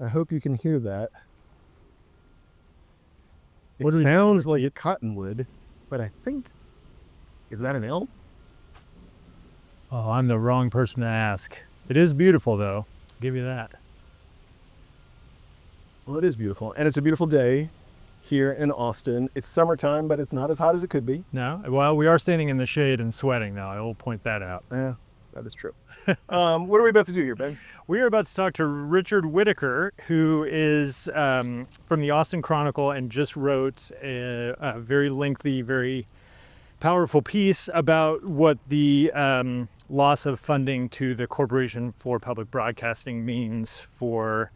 I hope you can hear that. It What do we- sounds like cottonwood, but I think, is that an elm? Oh, I'm the wrong person to ask. It is beautiful, though. I'll give you that. Well, it is beautiful, and it's a beautiful day here in Austin. It's summertime, but it's not as hot as it could be. No? Well, we are standing in the shade and sweating now. I will point that out. Yeah, that is true. What are we about to do here, Ben? We are about to talk to Richard Whittaker, who is from the Austin Chronicle and just wrote a very lengthy, very powerful piece about what the loss of funding to the Corporation for Public Broadcasting means for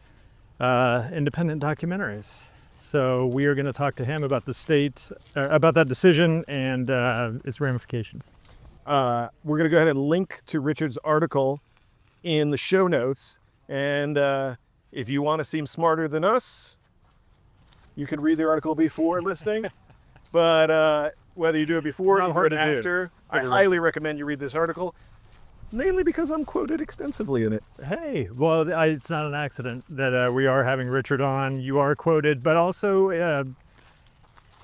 independent documentaries. So we are going to talk to him about the state, about that decision and its ramifications. We're going to go ahead and link to Richard's article in the show notes. And if you want to seem smarter than us, you can read the article before listening. But whether you do it before not or hard to do. after, I highly recommend you read this article, mainly because I'm quoted extensively in it. Hey, well, it's not an accident that we are having Richard on. You are quoted, but also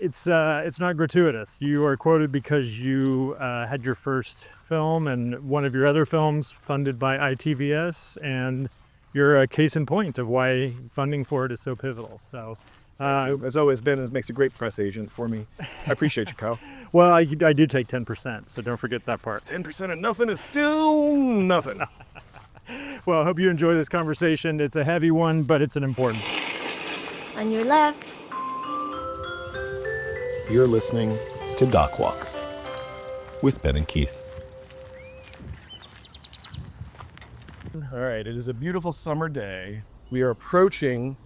it's not gratuitous. You are quoted because you had your first film and one of your other films funded by ITVS, and you're a case in point of why funding for it is so pivotal. So, As always, Ben makes a great press agent for me. I appreciate you, Kyle. well, I do take 10%, so don't forget that part. 10% of nothing is still nothing. Well, I hope you enjoy this conversation. It's a heavy one, but it's an important one. On your left. You're listening to Doc Walks with Ben and Keith. All right, it is a beautiful summer day. We are approaching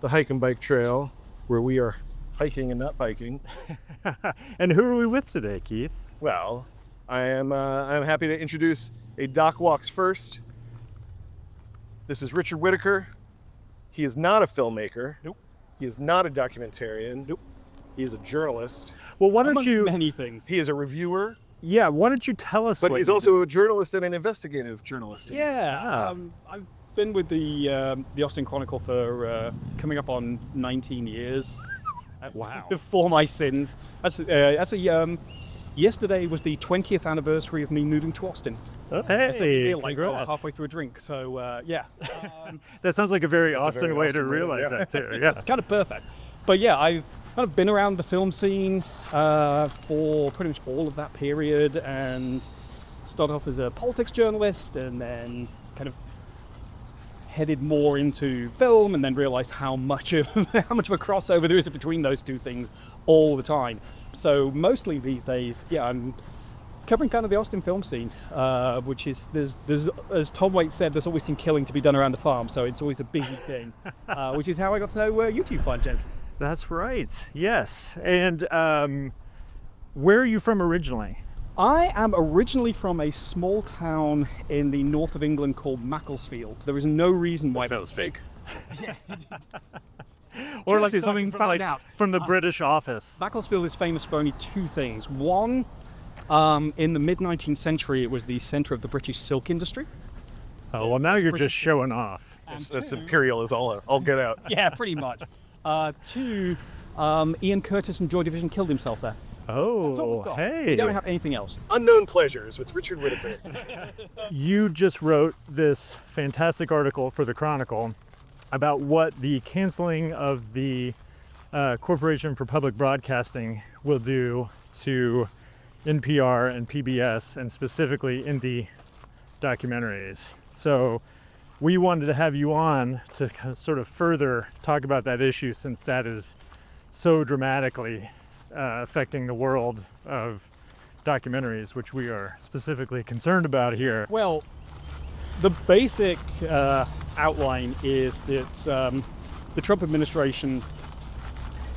the hike and bike trail where we are hiking and not biking. And who are we with today, Keith? Well, I'm happy to introduce a Doc Walks first. This is Richard Whittaker. He is not a filmmaker. Nope. He is not a documentarian. Nope. He is a journalist. Well, why don't Amongst you? many things. He is a reviewer, Yeah, why don't you tell us? but what he's you also a journalist and an investigative journalist. Yeah, I've been with the Austin Chronicle for coming up on 19 years. Wow. For my sins. Yesterday was the 20th anniversary of me moving to Austin. do? So I Hey, feel like I was congrats. halfway through a drink. So yeah, That sounds like a very Austin very way Austin to way, realize yeah. that too. Yeah. it's kind of perfect. But yeah, I've kind of been around the film scene for pretty much all of that period, and started off as a politics journalist, and then kind of headed more into film, and then realized how much of a crossover there is between those two things all the time. So mostly these days, yeah, I'm covering kind of the Austin film scene, which is there's as Tom Waits said, there's always some killing to be done around the farm, so it's always a busy thing, which is how I got to know you two fine gents. That's right. Yes. And where are you from originally? I am originally from a small town in the north of England called Macclesfield. There is no reason why That was fake. Or like Just so I something can from, find like, out. from the British office. Macclesfield is famous for only two things. One, in the mid-19th century, it was the centre of the British silk industry. Oh, well, now you're British- just showing off. That's imperial is all get out. Yeah, pretty much. Two, Ian Curtis from Joy Division killed himself there. That's all Oh, we've got. hey. We don't have anything else. Unknown Pleasures with Richard Whittaker. You just wrote this fantastic article for the Chronicle about what the canceling of the Corporation for Public Broadcasting will do to NPR and PBS, and specifically indie documentaries. So we wanted to have you on to kind of sort of further talk about that issue, since that is so dramatically affecting the world of documentaries, which we are specifically concerned about here. Well, the basic outline is that the Trump administration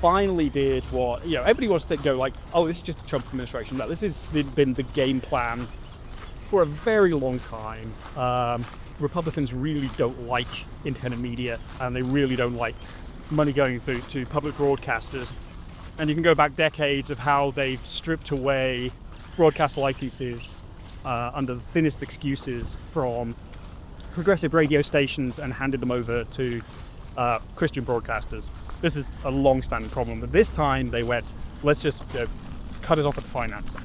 finally did what, everybody wants to go like, oh, this is just the Trump administration. No, this has been the game plan for a very long time. Republicans really don't like independent media, and they really don't like money going through to public broadcasters. And you can go back decades of how they've stripped away broadcast licenses under the thinnest excuses from progressive radio stations and handed them over to Christian broadcasters. This is a long-standing problem, but this time they went, let's just cut it off at financing.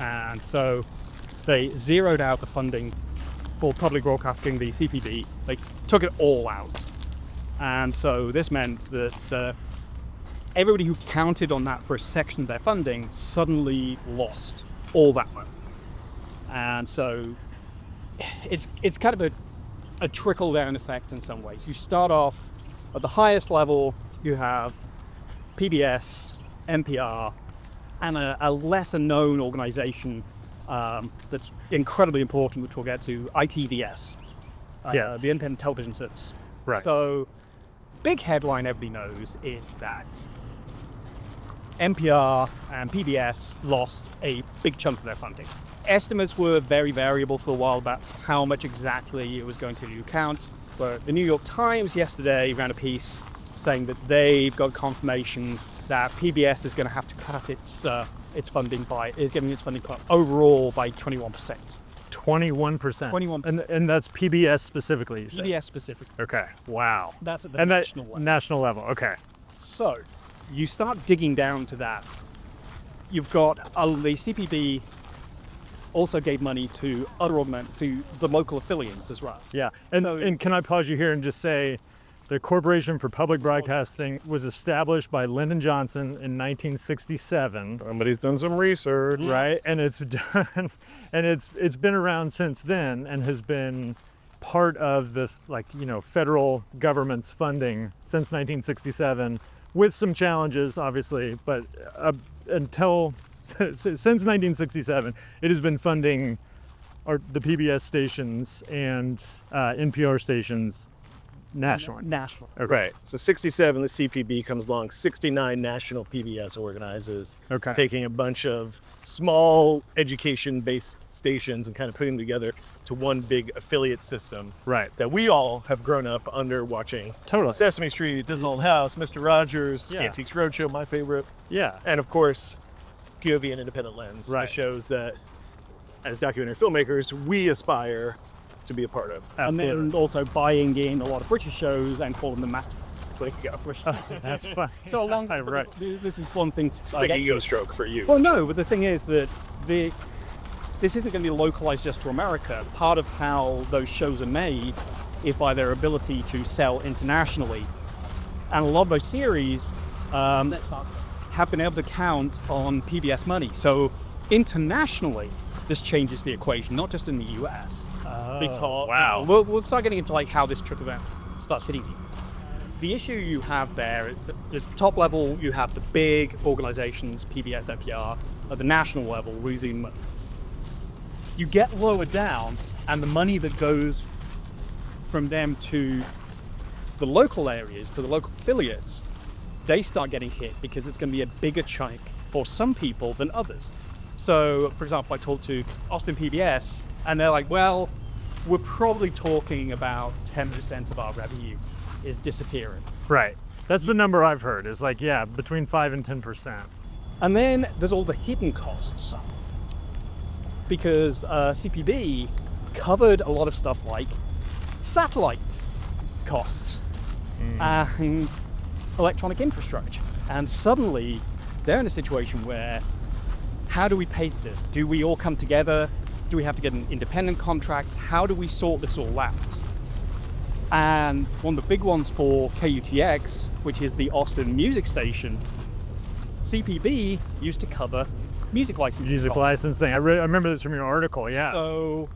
And so they zeroed out the funding for public broadcasting, the CPB. They took it all out. And so this meant that everybody who counted on that for a section of their funding suddenly lost all that money. And so it's kind of a trickle-down effect in some ways. You start off at the highest level, you have PBS, NPR, and a lesser-known organization that's incredibly important, which we'll get to, ITVS, Yes. the Independent Television Service. Right. So, big headline everybody knows is that NPR and PBS lost a big chunk of their funding. Estimates were very variable for a while about how much exactly it was going to count, but the New York Times yesterday ran a piece saying that they've got confirmation that PBS is going to have to cut its funding getting its funding cut overall by 21%. 21%. 21%. And that's PBS specifically, you say? PBS specifically. Okay. Wow. That's at the And national level. National level. Okay. So, you start digging down to that. You've got the CPB also gave money to to the local affiliates as well. Yeah. And So- and can I pause you here and just say the Corporation for Public Broadcasting was established by Lyndon Johnson in 1967. Somebody's done some research. Right, and it's done, and it's been around since then, and has been part of the federal government's funding since 1967, with some challenges, obviously, but until since 1967, it has been funding the PBS stations and NPR stations nationally. National. Okay. Right. So 67, the CPB comes along. 69 national PBS organizes, Okay. taking a bunch of small education-based stations and kind of putting them together to one big affiliate system Right. that we all have grown up under watching. Totally. Sesame Street, This Old House, Mr. Rogers, Yeah. Antiques Roadshow, my favorite, Yeah. and of course, POV and Independent Lens, Right. the shows that, as documentary filmmakers, we aspire to be a part of. Absolutely. And then also buying in a lot of British shows and calling them masterpieces. There you go. That's fun. So along, Right. this is one thing. It's a big ego stroke for you. Well, no, but the thing is that this isn't going to be localized just to America. Part of how those shows are made is by their ability to sell internationally. And a lot of those series have been able to count on PBS money. So internationally, this changes the equation, not just in the US. Because wow. We'll start getting into how this trickle down starts hitting you. The issue you have there, at the top level, you have the big organizations, PBS, NPR, at the national level, losing money. You get lower down, and the money that goes from them to the local areas, to the local affiliates, they start getting hit because it's going to be a bigger chunk for some people than others. So, for example, I talked to Austin PBS, and they're like, well, we're probably talking about 10% of our revenue is disappearing. Right. That's the number I've heard. Is between 5 and 10%. And then there's all the hidden costs. Because CPB covered a lot of stuff like satellite costs and electronic infrastructure. And suddenly they're in a situation where, how do we pay for this? Do we all come together? Do we have to get an independent contracts? How do we sort this all out? And one of the big ones for KUTX, which is the Austin music station, CPB used to cover music licensing. Music costs. licensing. I remember this from your article. Yeah. So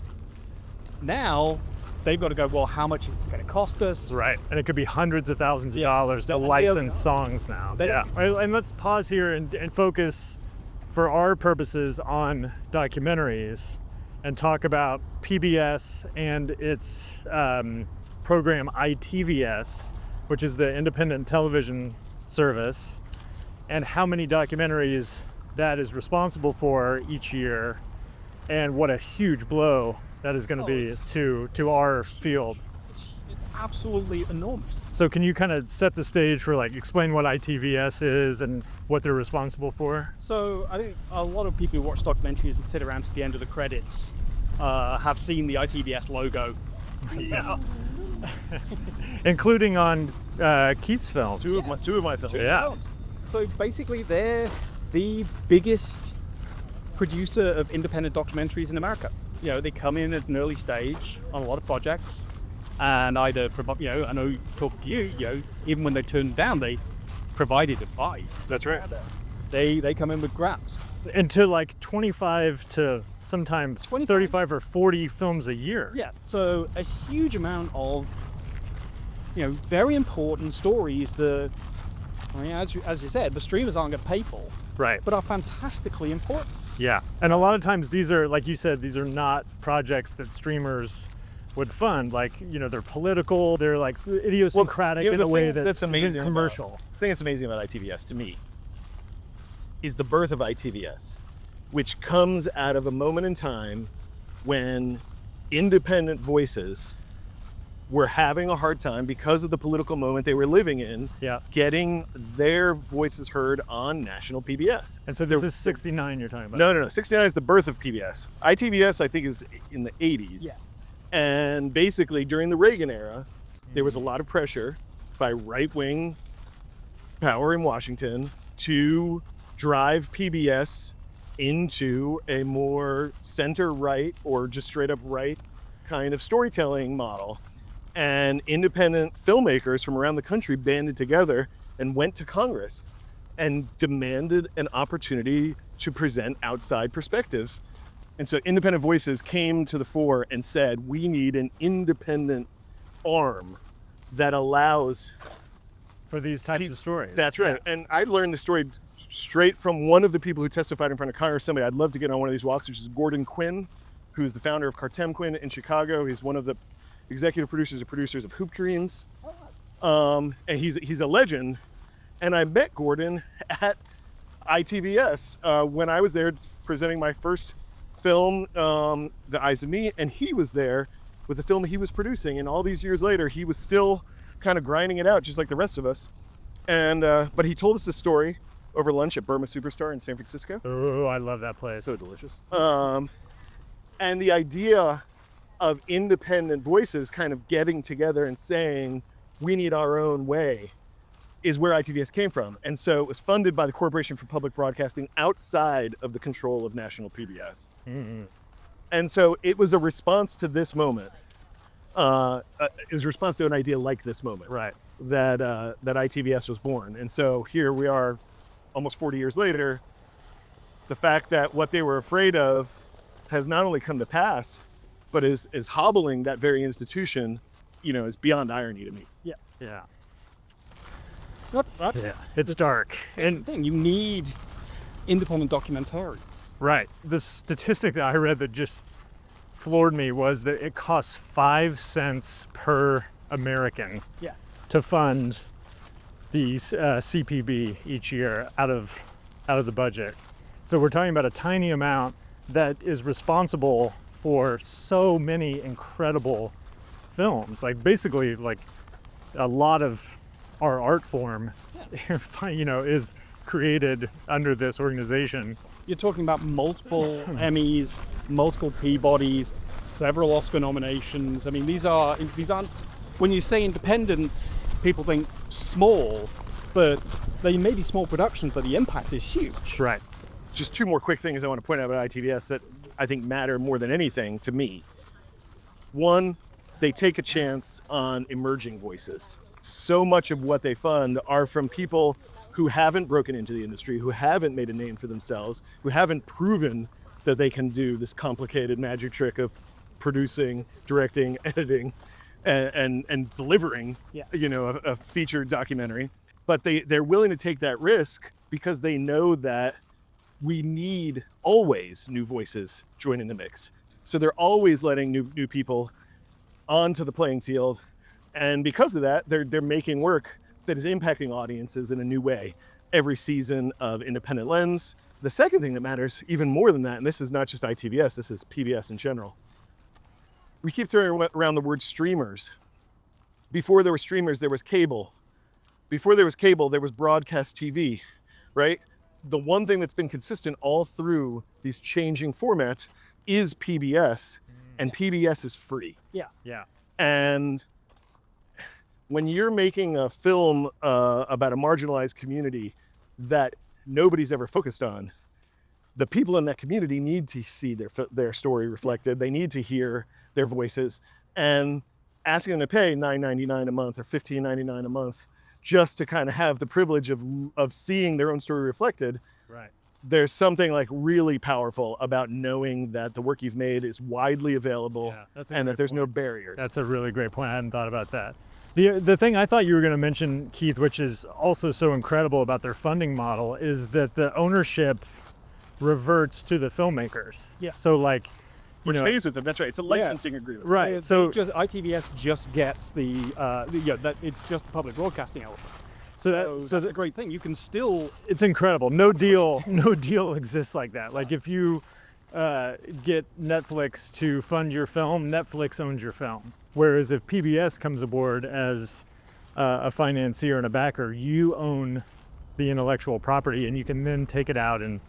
now they've got to go, well, how much is this going to cost us? Right, and it could be hundreds of thousands of Yeah. dollars to So- license songs now. They- Yeah, and let's pause here and focus, for our purposes, on documentaries, and talk about PBS and its program ITVS, which is the Independent Television Service, and how many documentaries that is responsible for each year, and what a huge blow that is going to be to our field. It's absolutely enormous. So can you kind of set the stage for explain what ITVS is and what they're responsible for? So I think a lot of people who watch documentaries and sit around to the end of the credits have seen the ITVS logo Yeah. Including on Keith's films. Two of my films. Yeah. So basically, they're the biggest producer of independent documentaries in America. They come in at an early stage on a lot of projects, and either I know talking to you, even when they turned down, they provided advice. That's right. They come in with grants. And to like 25 to sometimes 35 or 40 films a year. Yeah. So a huge amount of very important stories that, as you said, the streamers aren't going to pay for, Right. but are fantastically important. Yeah. And a lot of times these are, like you said, these are not projects that streamers would fund. Like, they're political, they're like idiosyncratic in a way that's amazing. commercial. The thing that's amazing about ITVS to me is the birth of ITVS, which comes out of a moment in time when independent voices were having a hard time because of the political moment they were living in, Yeah. getting their voices heard on national PBS. And so this is 69 you're talking about. No. 69 is the birth of PBS. ITVS, I think, is in the 80s. Yeah. And basically, during the Reagan era, there was a lot of pressure by right-wing power in Washington to drive PBS into a more center-right or just straight-up right kind of storytelling model. And independent filmmakers from around the country banded together and went to Congress and demanded an opportunity to present outside perspectives. And so independent voices came to the fore and said, we need an independent arm that allows For these types of stories. That's right. And I learned the story straight from one of the people who testified in front of Congress. Somebody I'd love to get on one of these walks, which is Gordon Quinn, who's the founder of Cartem Quinn in Chicago. He's one of the executive producers of Hoop Dreams. And he's a legend. And I met Gordon at ITVS when I was there presenting my first film, The Eyes of Me, and he was there with the film he was producing. And all these years later, he was still kind of grinding it out, just like the rest of us. And but he told us this story over lunch at Burma Superstar in San Francisco. Oh, I love that place. So delicious. And the idea of independent voices kind of getting together and saying, we need our own way, is where ITVS came from. And so it was funded by the Corporation for Public Broadcasting outside of the control of national PBS. Mm-hmm. And so it was a response to this moment. It was a response to an idea like this moment, Right. that ITVS was born. And so here we are, almost 40 years later. The fact that what they were afraid of has not only come to pass, but is hobbling that very institution, is beyond irony to me. Yeah. Yeah. That's Yeah. It's dark. the And thing. You need independent documentaries. right. The statistic that I read that just floored me was that it costs 5 cents per American Yeah. to fund these CPB each year out of the budget. So we're talking about a tiny amount that is responsible for so many incredible films. Like basically, like a lot of our art form, is created under this organization. You're talking about multiple Emmys, multiple Peabodys, several Oscar nominations. I mean, these aren't. When you say independent, people think small, but they may be small productions, but the impact is huge. Right. Just two more quick things I want to point out about ITVS that I think matter more than anything to me. One, they take a chance on emerging voices. So much of what they fund are from people who haven't broken into the industry, who haven't made a name for themselves, who haven't proven that they can do this complicated magic trick of producing, directing, editing, and delivering, a featured documentary. But they're willing to take that risk because they know that we need always new voices joining the mix. So they're always letting new people onto the playing field. And because of that, they're making work that is impacting audiences in a new way every season of Independent Lens. The second thing that matters even more than that, and this is not just ITVS, this is PBS in general. We keep throwing around the word streamers. Before there were streamers, there was cable. Before there was cable, there was broadcast TV, right? The one thing that's been consistent all through these changing formats is PBS, and PBS is free. Yeah. Yeah. And when you're making a film about a marginalized community that nobody's ever focused on, the people in that community need to see their story reflected. They need to hear their voices, and asking them to pay $9.99 a month or $15.99 a month just to kind of have the privilege of seeing their own story reflected. Right. There's something like really powerful about knowing that the work you've made is widely available, and that there's no barriers. That's a really great point. I hadn't thought about that. The thing I thought you were going to mention, Keith, which is also so incredible about their funding model, is that the ownership reverts to the filmmakers. Yeah. So like, Which stays with them. That's right. It's a licensing agreement. right. So ITVS just gets it's just the public broadcasting element. So that's a great thing. You can still. It's incredible. No deal exists like that. Like if you get Netflix to fund your film, Netflix owns your film. Whereas if PBS comes aboard as a financier and a backer, you own the intellectual property, and you can then take it out and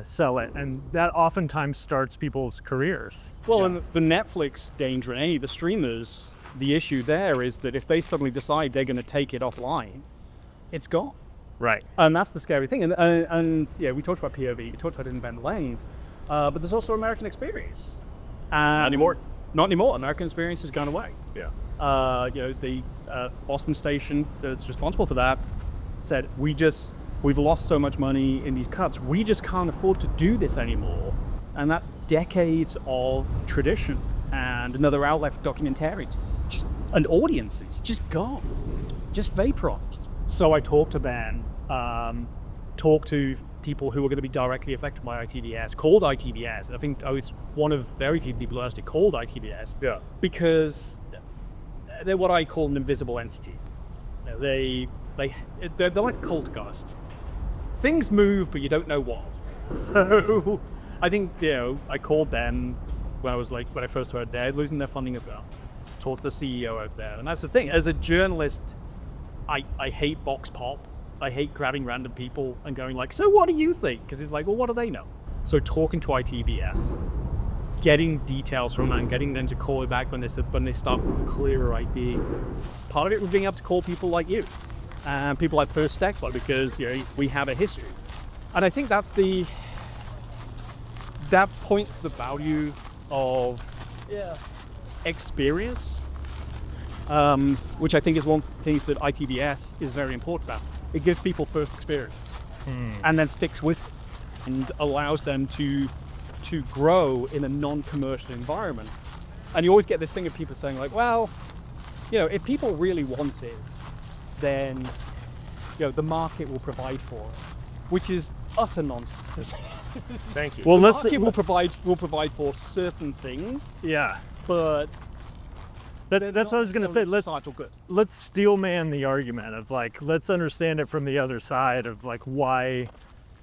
sell it, and that oftentimes starts people's careers. Well, and the Netflix danger and any of the streamers, the issue there is that if they suddenly decide they're going to take it offline, it's gone. Right. And that's the scary thing. And yeah, we talked about POV, we talked about Independent Lanes, but there's also American Experience. Not anymore. Not anymore. American Experience has gone away. Yeah. The Boston station that's responsible for that said, we've lost so much money in these cuts, we just can't afford to do this anymore. And that's decades of tradition and another outlet for documentaries. And audiences just gone, just vaporized. So I talked to Ben, talked to people who were going to be directly affected by ITVS, called ITVS. I think I was one of very few people who actually called ITVS. Yeah. Because they're what I call an invisible entity. You know, they're like a cult ghost. Things move, but you don't know what. So I think, I called them when I first heard they're losing their funding as well. Talked to the CEO over there. And that's the thing. As a journalist, I hate box pop. I hate grabbing random people and going like, so what do you think? Because it's like, well, what do they know? So talking to ITVS, getting details from them, getting them to call it back when they start with a clearer idea. Part of it was being able to call people like you. And people like First Step Flow, because we have a history, and I think that points to the value of experience, which I think is one of the things that ITVS is very important about. It gives people first experience, and then sticks with it, and allows them to grow in a non-commercial environment. And you always get this thing of people saying like, well, if people really want it, then the market will provide for it, which is utter nonsense. Thank you. Well, the market will provide for certain things. Yeah. But that's what I was going to say. Let's steelman the argument of like, let's understand it from the other side of like why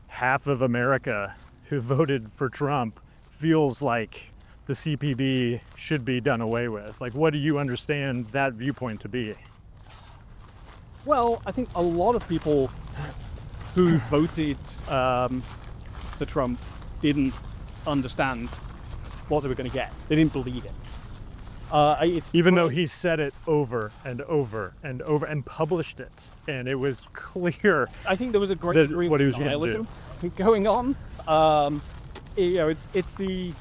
half of America who voted for Trump feels like the CPB should be done away with. Like, what do you understand that viewpoint to be? Well, I think a lot of people who voted for Trump didn't understand what they were going to get. They didn't believe it. Even though he said it over and over and over and published it, and it was clear. I think there was a great degree of nihilism going on. It's the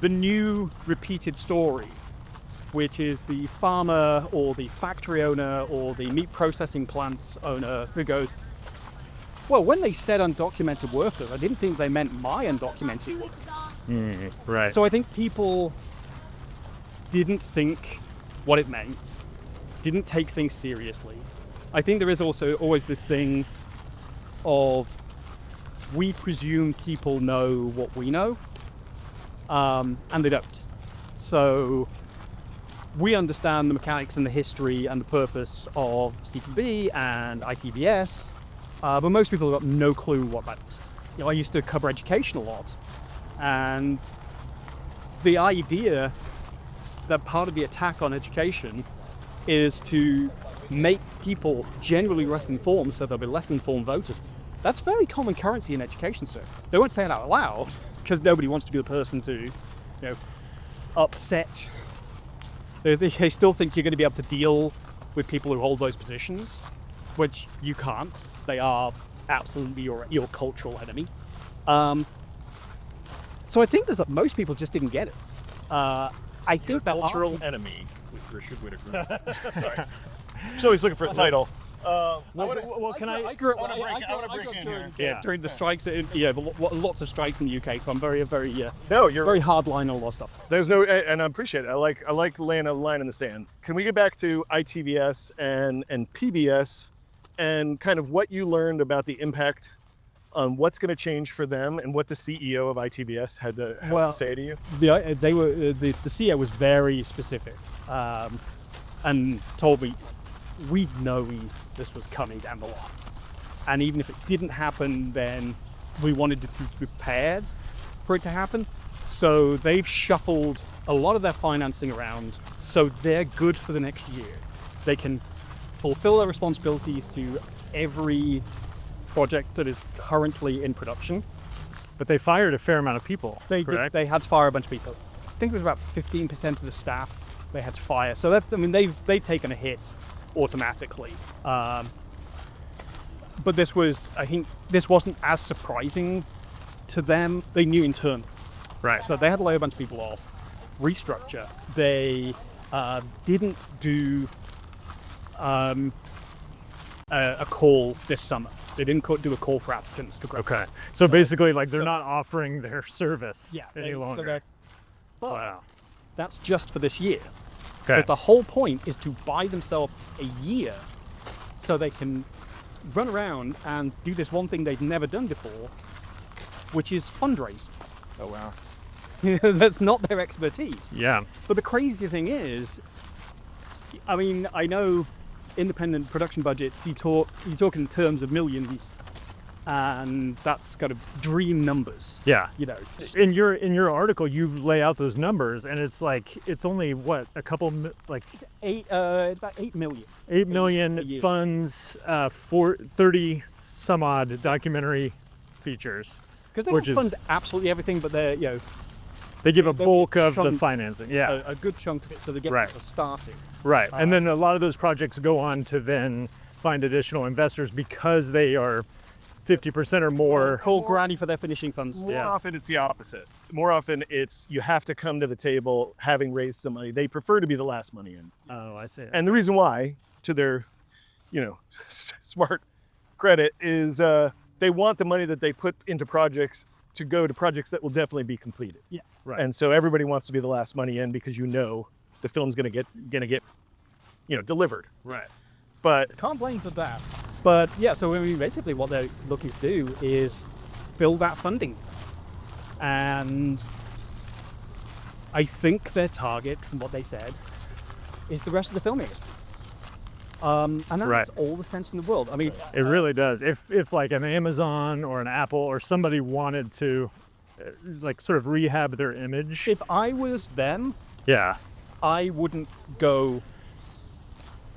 new repeated story, which is the farmer or the factory owner or the meat processing plant owner who goes, well, when they said undocumented workers, I didn't think they meant my undocumented workers. Right. So I think people didn't think what it meant, didn't take things seriously. I think there is also always this thing of we presume people know what we know, and they don't. So we understand the mechanics and the history and the purpose of CPB and ITVS, but most people have got no clue what that is. I used to cover education a lot, and the idea that part of the attack on education is to make people generally less informed so they'll be less informed voters. That's very common currency in education circles. They won't say it out loud because nobody wants to be the person to, upset They still think you're going to be able to deal with people who hold those positions, which you can't. They are absolutely your cultural enemy. So I think most people just didn't get it. I think that Cultural enemy with Richard Whittaker. Sorry. So he's looking for a title. Can I? I grew up. I wanna break in here. During the strikes. Lots of strikes in the UK. So I'm very No, you're very hard line on a lot of stuff. There's no, and I appreciate it. I like laying a line in the sand. Can we get back to ITVS and PBS and kind of what you learned about the impact on what's going to change for them and what the CEO of ITVS had to say to you? The CEO was very specific and told me we know this was coming down the line, and even if it didn't happen, then we wanted to be prepared for it to happen. So they've shuffled a lot of their financing around so they're good for the next year. They can fulfill their responsibilities to every project that is currently in production. But they fired a fair amount of people. They had to fire a bunch of people. I think it was about 15% of the staff they had to fire. So they've taken a hit automatically. But I think this wasn't as surprising to them. They knew internally. Right. So they had to lay a bunch of people off, restructure. They didn't do a call this summer. They didn't do a call for applicants for grants. Okay. So basically, they're not offering their service any longer. But Wow. that's just for this year. Okay. Because the whole point is to buy themselves a year so they can run around and do this one thing they've never done before, which is fundraise. Oh, wow. That's not their expertise. Yeah. But the crazy thing is, I know independent production budgets, you talk in terms of millions, and that's kind of dream numbers. Yeah. In your article, you lay out those numbers, and it's only what, a couple it's about 8 million. 8 million a year. funds for 30 some odd documentary features. Because they Which don't fund absolutely everything, but they give a bulk of the chunk- financing. Yeah. a good chunk of it, so they get Right. people started. Right. And then a lot of those projects go on to then find additional investors because they are 50% or more. Call granny for their finishing funds. More often it's the opposite. More often it's you have to come to the table having raised some money. They prefer to be the last money in. Oh, I see. And the reason why, to their, smart credit, is they want the money that they put into projects to go to projects that will definitely be completed. Yeah. Right. And so everybody wants to be the last money in because the film's gonna get delivered. Right. But Can't blame for that. But yeah, so basically what they're looking to do is fill that funding. And I think their target, from what they said, is the rest of the filmmakers. And that Right. makes all the sense in the world. It really does. If like an Amazon or an Apple or somebody wanted to sort of rehab their image. if I was them, Yeah. I wouldn't go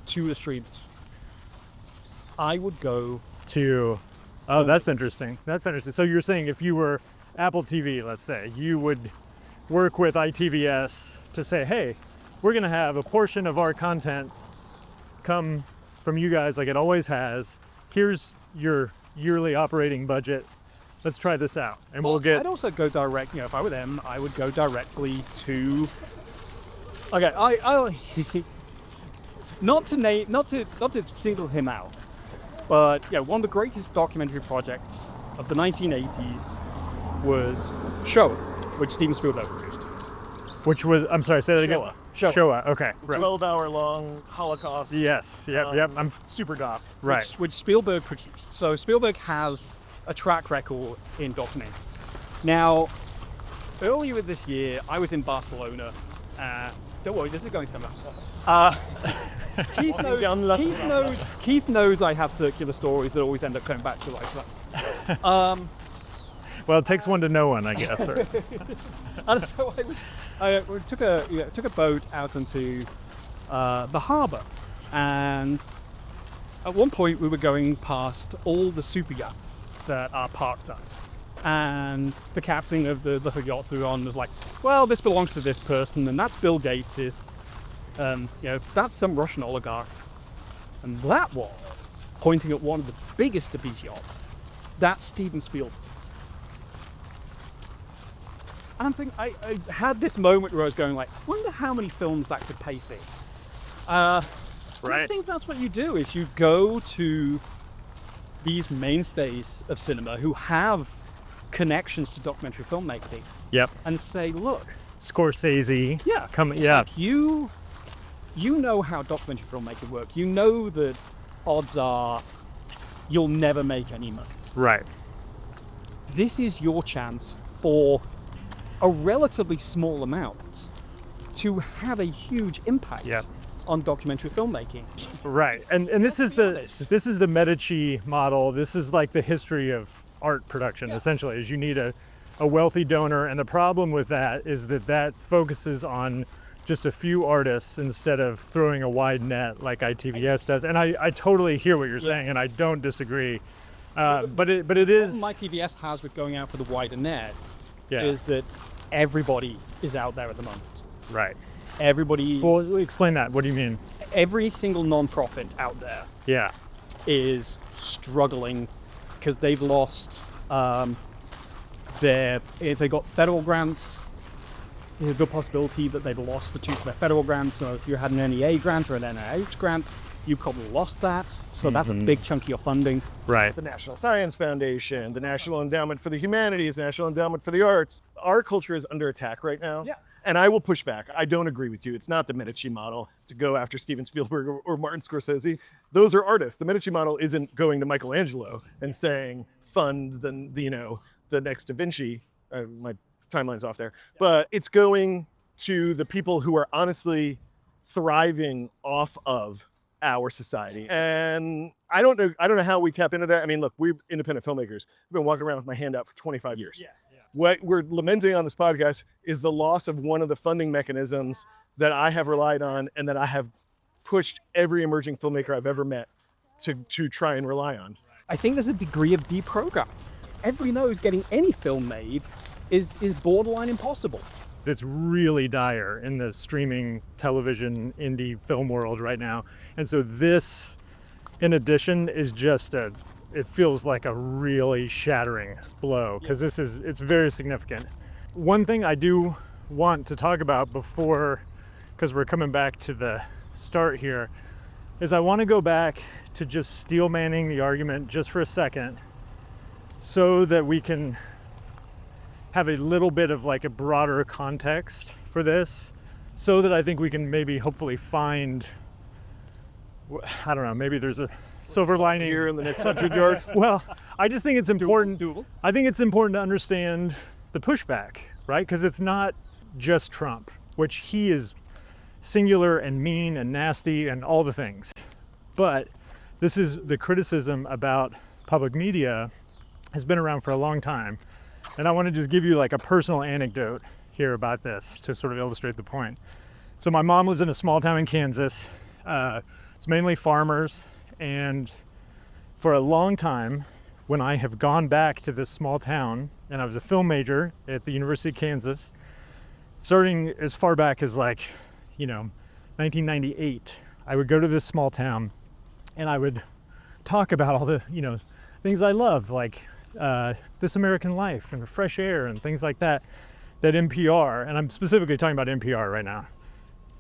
to the streamers. I would go Oh, that's interesting. That's interesting. So you're saying if you were Apple TV, let's say, you would work with ITVS to say, hey, we're going to have a portion of our content come from you guys like it always has. Here's your yearly operating budget. Let's try this out. And we'll get... I'd also go direct, if I were them, I would go directly to... Okay, I'll... not to single him out, but one of the greatest documentary projects of the 1980s was Shoah, which Steven Spielberg produced. Which was... I'm sorry, say that again. Shoah. Okay. Right. 12-hour-long Holocaust. Yes. Yep. I'm super doc. right. Which Spielberg produced. So Spielberg has a track record in documentaries. Now, earlier this year, I was in Barcelona. Don't worry, this is going somewhere. Keith knows I have circular stories that always end up coming back to life. Well, it takes one to know one, I guess. Right? And so I took a boat out into the harbour, and at one point we were going past all the super yachts that are parked up, and the captain of the little yacht we were on was like, well, this belongs to this person, and that's Bill Gates's. That's some Russian oligarch. And that one, pointing at one of the biggest of his yachts, that's Steven Spielberg's. And I'm thinking, I had this moment where I was going like, wonder how many films that could pay for. I think that's what you do, is you go to these mainstays of cinema who have connections to documentary filmmaking. Yep. And say, look, Scorsese. yeah, like you know how documentary filmmaking works. You know that odds are you'll never make any money. Right. This is your chance for a relatively small amount to have a huge impact on documentary filmmaking. Right. And this is the Medici model. This is like the history of art production, essentially, is you need a wealthy donor. And the problem with that is that focuses on just a few artists instead of throwing a wide net like ITVS does. And I totally hear what you're saying, and I don't disagree. But it is... My TVS has with going out for the wider net is that everybody is out there at the moment. Right. Everybody. Well, explain that. What do you mean? Every single non-profit out there is struggling because they've lost if they got federal grants, there's a good possibility that they've lost the two of their federal grants. So if you had an NEA grant or an NIH grant, you probably lost that. So that's a big chunk of your funding. Right. The National Science Foundation, the National Endowment for the Humanities, National Endowment for the Arts. Our culture is under attack right now. Yeah. And I will push back. I don't agree with you. It's not the Medici model to go after Steven Spielberg or Martin Scorsese. Those are artists. The Medici model isn't going to Michelangelo and saying, fund the next Da Vinci. My timeline's off there. But it's going to the people who are honestly thriving off of our society. And I don't know how we tap into that. I mean, look, we're independent filmmakers. I've been walking around with my hand out for 25 years. Yeah. What we're lamenting on this podcast is the loss of one of the funding mechanisms that I have relied on and that I have pushed every emerging filmmaker I've ever met to try and rely on. I think there's a degree of deprogramming. Everybody knows getting any film made is borderline impossible. It's really dire in the streaming television indie film world right now. And so this, in addition, is just it feels like a really shattering blow, because it's very significant. One thing I do want to talk about before, because we're coming back to the start here, is I want to go back to just steel manning the argument just for a second so that we can have a little bit of like a broader context for this, so that I think we can maybe hopefully find, I don't know, maybe there's a silver lining here in the next 100 yards. Well, I just think it's important. Doable. I think it's important to understand the pushback, right? Because it's not just Trump, which he is singular and mean and nasty and all the things. But this is the criticism about public media has been around for a long time. And I want to just give you like a personal anecdote here about this to sort of illustrate the point. So my mom lives in a small town in Kansas. It's mainly farmers. And for a long time, when I have gone back to this small town, and I was a film major at the University of Kansas, starting as far back as 1998, I would go to this small town and I would talk about all the, things I love, like This American Life and fresh air and things like that NPR, and I'm specifically talking about NPR right now,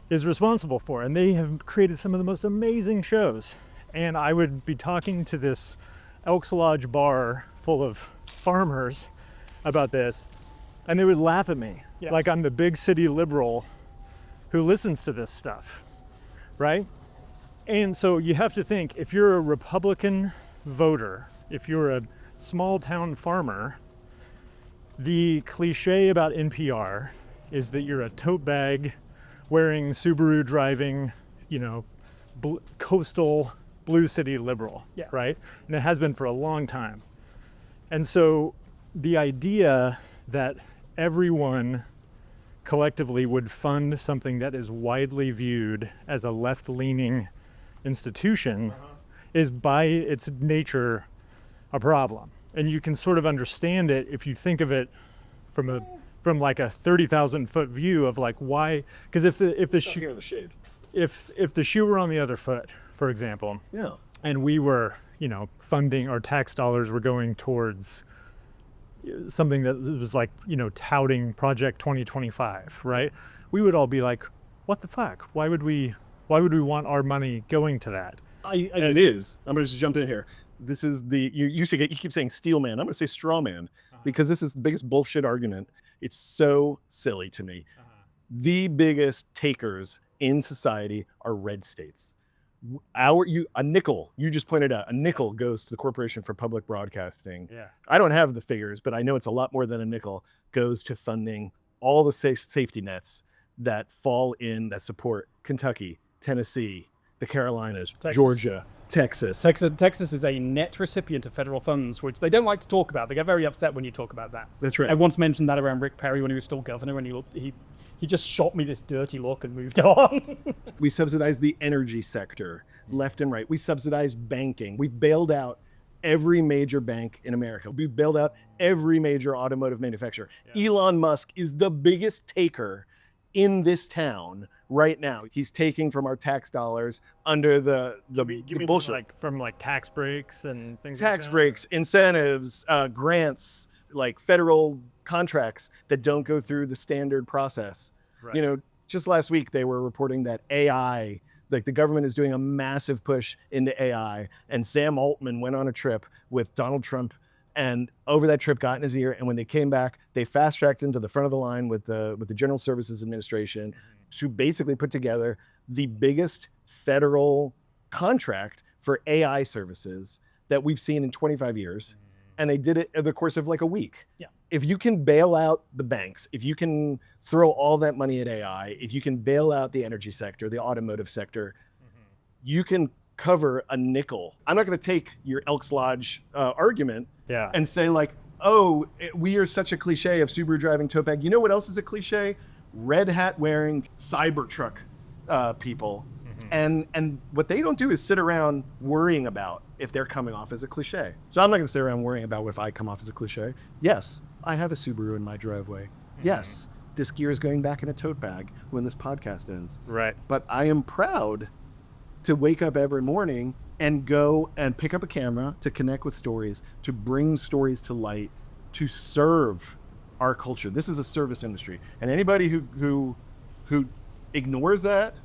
is responsible for. And they have created some of the most amazing shows. And I would be talking to this Elks Lodge bar full of farmers about this, and they would laugh at me like I'm the big city liberal who listens to this stuff, right? And so you have to think, if you're a Republican voter, if you're a small town farmer, the cliche about NPR is that you're a tote bag wearing, Subaru driving, coastal blue city liberal, right? And it has been for a long time. And so the idea that everyone collectively would fund something that is widely viewed as a left-leaning institution is by its nature a problem. And you can sort of understand it if you think of it from like a 30,000 foot view of like why, because if the Here in the shade. if the shoe were on the other foot, for example, Yeah. and we were, funding, our tax dollars were going towards something that was like, touting Project 2025, right? We would all be like, what the fuck? Why would we want our money going to that? And it is. I'm going to just jump in here. This is you keep saying steel man. I'm going to say straw man because this is the biggest bullshit argument. It's so silly to me. The biggest takers in society are red states. A nickel, you just pointed out, a nickel goes to the Corporation for Public Broadcasting. Yeah. I don't have the figures, but I know it's a lot more than a nickel goes to funding all the safety nets that fall in, that support Kentucky, Tennessee, the Carolinas, Texas. Georgia, Texas. Texas is a net recipient of federal funds, which they don't like to talk about. They get very upset when you talk about that. That's right. I once mentioned that around Rick Perry when he was still governor, and he just shot me this dirty look and moved on. We subsidize the energy sector left and right. We subsidize banking. We've bailed out every major bank in America. We've bailed out every major automotive manufacturer. Yeah. Elon Musk is the biggest taker in this town right now. He's taking from our tax dollars under the bullshit. From tax breaks and things tax like that? breaks, incentives, grants, like federal contracts that don't go through the standard process. Right. Just last week they were reporting that AI, like the government is doing a massive push into AI, and Sam Altman went on a trip with Donald Trump, and over that trip got in his ear, and when they came back, they fast-tracked him to the front of the line with the General Services Administration to basically put together the biggest federal contract for AI services that we've seen in 25 years. And they did it in the course of like a week. Yeah. If you can bail out the banks, if you can throw all that money at AI, if you can bail out the energy sector, the automotive sector, you can cover a nickel. I'm not going to take your Elks Lodge argument and say like, oh, we are such a cliche of Subaru driving tote bag. You know what else is a cliche? Red hat wearing Cybertruck people. And what they don't do is sit around worrying about if they're coming off as a cliche. So I'm not going to sit around worrying about if I come off as a cliche. Yes, I have a Subaru in my driveway. Yes, this gear is going back in a tote bag when this podcast ends. Right. But I am proud to wake up every morning and go and pick up a camera to connect with stories, to bring stories to light, to serve our culture. This is a service industry. And anybody who ignores that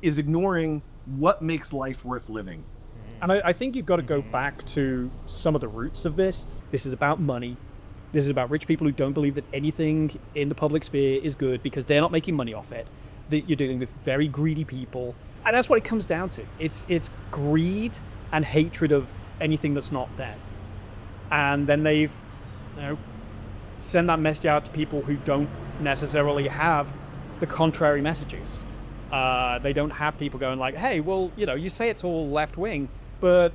is ignoring what makes life worth living. And I think you've got to go back to some of the roots of this. This is about money. This is about rich people who don't believe that anything in the public sphere is good because they're not making money off it. That you're dealing with very greedy people. And that's what it comes down to. It's greed and hatred of anything that's not them. And then they've send that message out to people who don't necessarily have the contrary messages. They don't have people going like, hey, well, you say it's all left wing, but,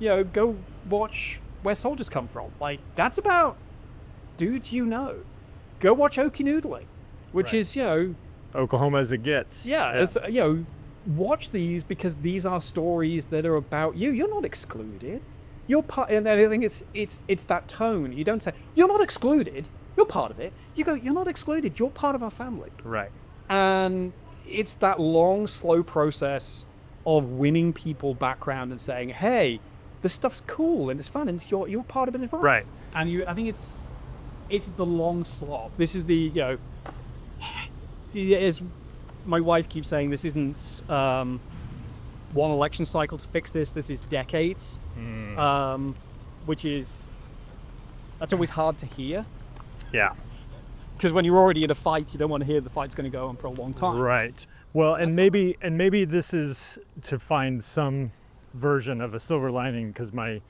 go watch Where Soldiers Come From. Like, that's about dudes Go watch Okinoodling, which is, Oklahoma as it gets. Yeah. It's, watch these because these are stories that are about you. You're not excluded. You're part, and I think it's that tone. You don't say, you're not excluded. You're part of it. You go, you're not excluded. You're part of our family. Right. And it's that long, slow process of winning people background and saying, hey, this stuff's cool and it's fun and you're part of it as well. Right. And I think it's the long slog. This is the, as my wife keeps saying, this isn't one election cycle to fix this. This is decades, that's always hard to hear. Yeah. Because when you're already in a fight, you don't want to hear the fight's going to go on for a long time. Right. Well, and maybe this is to find some version of a silver lining, because my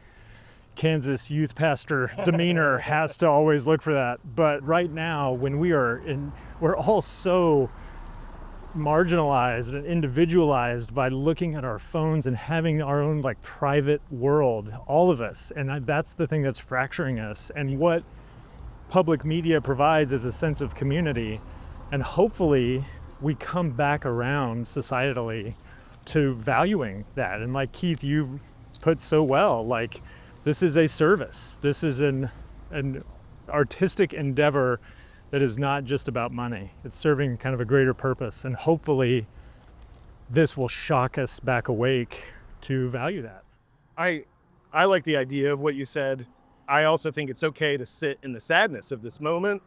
Kansas youth pastor demeanor has to always look for that. But right now, when we're all so marginalized and individualized by looking at our phones and having our own private world, all of us, and that's the thing that's fracturing us. And what public media provides is a sense of community, and hopefully we come back around societally to valuing that. And like Keith, you put so well, this is a service. This is an artistic endeavor that is not just about money. It's serving kind of a greater purpose, and hopefully this will shock us back awake to value that. I like the idea of what you said. I also think it's okay to sit in the sadness of this moment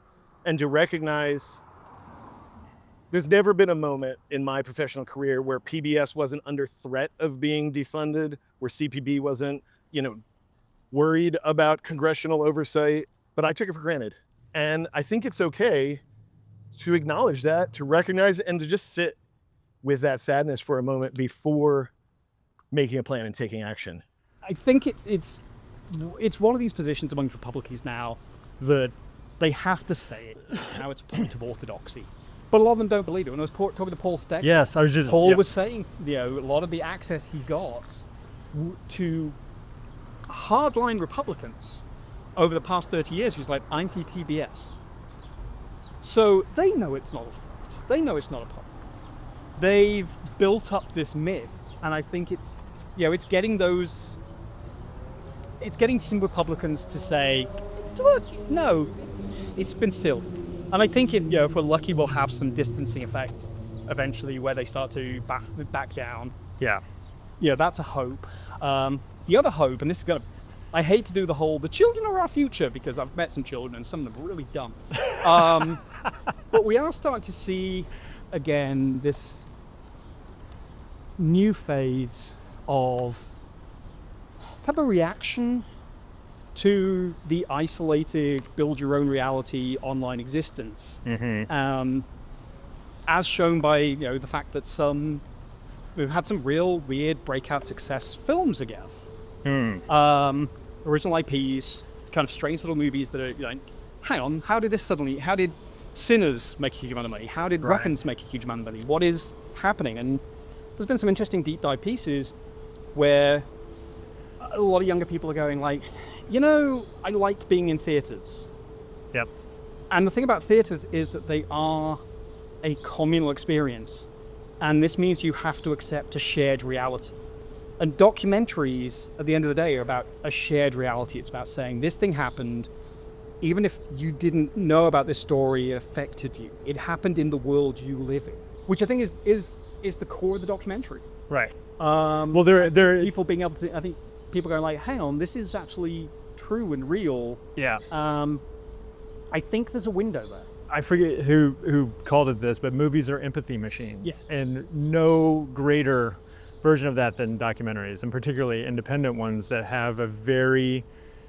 and to recognize there's never been a moment in my professional career where PBS wasn't under threat of being defunded, where CPB wasn't, worried about congressional oversight, but I took it for granted. And I think it's okay to acknowledge that, to recognize it, and to just sit with that sadness for a moment before making a plan and taking action. I think it's one of these positions amongst Republicans now that they have to say it. Now it's a point of orthodoxy. But a lot of them don't believe it. When I was talking to Paul Steck, Yes, I was just... Paul yeah. was saying, a lot of the access he got to hardline Republicans over the past 30 years, he was like, anti-PBS. So they know it's not a fact. They know it's not a public. They've built up this myth, and I think it's getting some Republicans to say, no, it's been silly. And I think if we're lucky, we'll have some distancing effect eventually where they start to back down. Yeah. That's a hope. The other hope, and this is I hate to do the children are our future, because I've met some children and some of them are really dumb. But we are starting to see, again, this new phase of kind of a reaction to the isolated, build your own reality online existence. As shown by the fact that we've had some real weird breakout success films again. Original IPs, kind of strange little movies that are like, hang on, how did Sinners make a huge amount of money? How did Weapons make a huge amount of money? What is happening? And there's been some interesting deep dive pieces where a lot of younger people are going like, I like being in theaters. Yep. And the thing about theaters is that they are a communal experience. And this means you have to accept a shared reality. And documentaries, at the end of the day, are about a shared reality. It's about saying this thing happened, even if you didn't know about this story, it affected you. It happened in the world you live in, which I think is the core of the documentary. Right. Well, there is people being able to. I think people going like, hang on, this is actually true and real. Yeah. I think there's a window there. I forget who called it this, but movies are empathy machines. Yes. And no greater version of that than documentaries, and particularly independent ones that have a very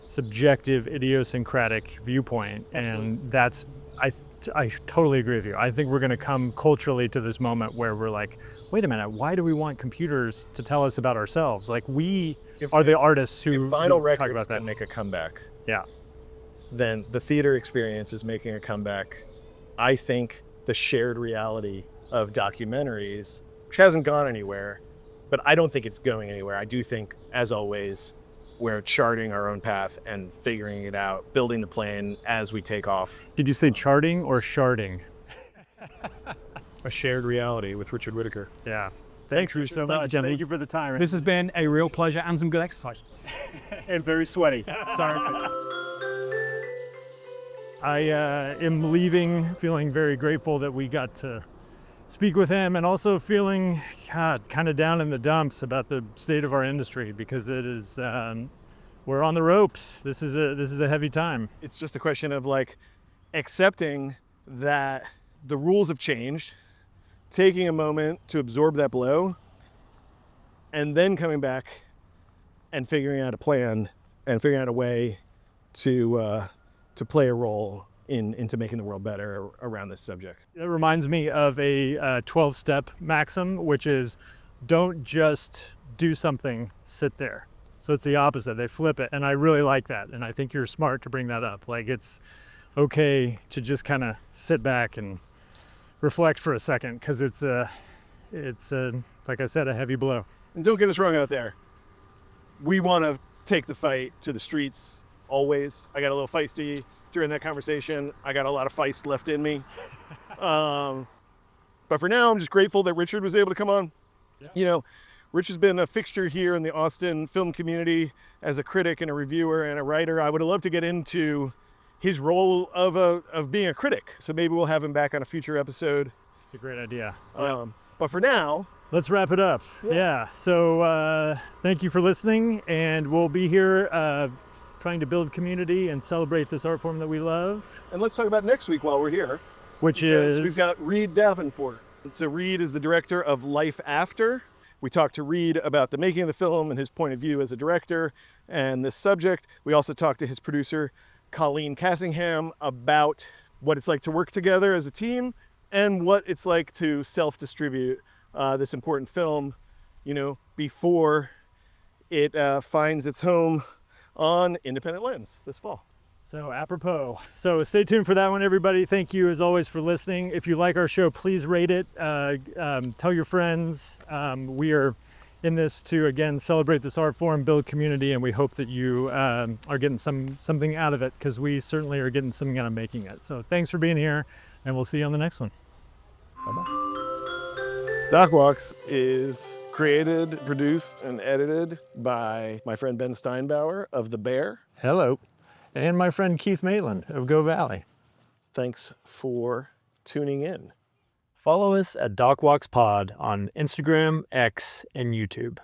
subjective, idiosyncratic viewpoint. Absolutely. And that's, I totally agree with you. I think we're going to come culturally to this moment where we're like, wait a minute, why do we want computers to tell us about ourselves? Like, we are the artists who If vinyl talk records about that. can make a comeback, Yeah. then the theater experience is making a comeback. I think the shared reality of documentaries, which hasn't gone anywhere, but I don't think it's going anywhere. I do think, as always, we're charting our own path and figuring it out, building the plane as we take off. Did you say charting or sharding? A shared reality with Richard Whittaker. Yeah. Thanks, Richard, so much. Thank you for the time. This has been a real pleasure and some good exercise. And very sweaty. Sorry. I am leaving feeling very grateful that we got to speak with him, and also feeling kind of down in the dumps about the state of our industry, because it is we're on the ropes. This is a heavy time. It's just a question of like accepting that the rules have changed, taking a moment to absorb that blow, and then coming back and figuring out a plan and figuring out a way to play a role into making the world better around this subject. It reminds me of a 12-step maxim, which is don't just do something, sit there. So it's the opposite. They flip it, and I really like that. And I think you're smart to bring that up. Like, it's okay to just kind of sit back and reflect for a second, because it's like I said, a heavy blow. And don't get us wrong out there. We want to take the fight to the streets always. I got a little feisty during that conversation. I got a lot of feist left in me. But for now, I'm just grateful that Richard was able to come on. Yeah. Rich has been a fixture here in the Austin film community as a critic and a reviewer and a writer. I would have loved to get into his role of being a critic. So maybe we'll have him back on a future episode. It's a great idea. But for now, Let's wrap it up. Yeah. So thank you for listening, and we'll be here trying to build community and celebrate this art form that we love. And let's talk about next week while we're here. Which Because is we've got Reed Davenport. So Reed is the director of Life After. We talked to Reed about the making of the film and his point of view as a director and this subject. We also talked to his producer, Colleen Cassingham, about what it's like to work together as a team and what it's like to self-distribute this important film, before it finds its home on Independent Lens this fall. So apropos. So stay tuned for that one, everybody. Thank you as always for listening. If you like our show, please rate it. Tell your friends. We are in this to, again, celebrate this art form, build community, and we hope that you are getting something out of it, because we certainly are getting something out of making it. So thanks for being here, and we'll see you on the next one. Bye-bye. Doc Walks is created, produced, and edited by my friend Ben Steinbauer of The Bear. Hello. And my friend Keith Maitland of Go Valley. Thanks for tuning in. Follow us at DocWalksPod on Instagram, X, and YouTube.